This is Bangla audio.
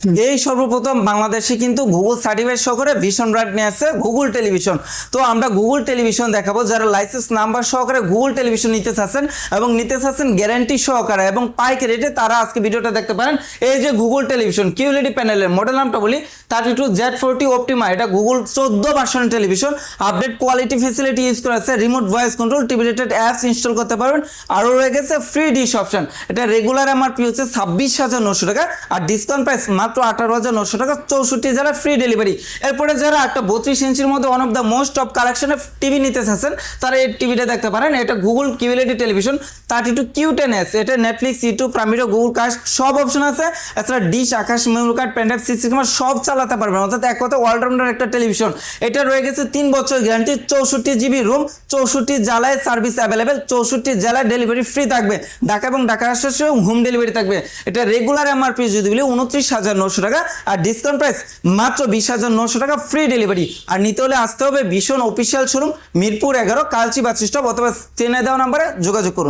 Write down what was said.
এই সর্বপ্রথম বাংলাদেশে কিন্তু গুগল সার্টিফাইড সহকারে ভিশন ব্র্যান্ড নিয়ে আসছে গুগল টেলিভিশন। তো আমরা গুগল টেলিভিশন দেখাবো যারা লাইসেন্স নাম্বার সহকারে গুগল টেলিভিশন নিতে চাচ্ছেন এবং নিতে চাচ্ছেন গ্যারান্টি সহকারে এবং পাইকারি রেটে, তারা আজকে ভিডিওটা দেখতে পারেন। এই যে গুগল টেলিভিশন কিউএলইডি প্যানেলের মডেল নামটা বলি 32Z40 অপটিমা, এটা গুগল 14 ভার্সনের television, update quality facility use করা আছে, remote voice control, TV related apps install করতে পারবেন, আরও রয়ে গেছে ফ্রি ডিশ অপশন। এটা রেগুলার এমআরপি হচ্ছে 26,900 টাকা আর ডিসকাউন্ট প্রাইস মাত্র 18,900 টাকা, 64 জেলা ফ্রি ডেলিভারি। এরপরে যারা একটা 32 ইঞ্চির মধ্যে one of the most of কালেকশনের টিভি নিতে চাচ্ছেন তারা এই টিভিটা দেখতে পারেন। এটা গুগল কিউএলইডি টেলিভিশন 32Q10S, এটা নেটফ্লিক্স, ইউটিউব, প্রাইমিরো, গুগল কাস্ট সব অপশন আছে। এছাড়া dish, Akash, memory card, pen drive, CC camera সব চালাতে পারবেন, অর্থাৎ এক কথা অলরাউন্ডার একটা টেলিভিশন। এটা রয়ে গেছে 3 বছর গ্যারান্টি, 64 জিবি রুম, 64 জেলায় সার্ভিস অ্যাভেলেবেল, 64 জেলায় ডেলিভারি ফ্রি থাকবে, ঢাকা এবং ঢাকার আশেপাশে হোম ডেলিভারি থাকবে। এটা রেগুলার এমআরপি যদি বলি 29,900 টাকা আর ডিসকাউন্ট প্রাইস মাত্র 20,900 টাকা, ফ্রি ডেলিভারি। আর নিতে হলে আসতে হবে ভীষণ অফিসিয়াল শোরুম, মিরপুর 11, কালচি বাস স্টপ, অথবা চেনে দেওয়া নাম্বারে যোগাযোগ করুন।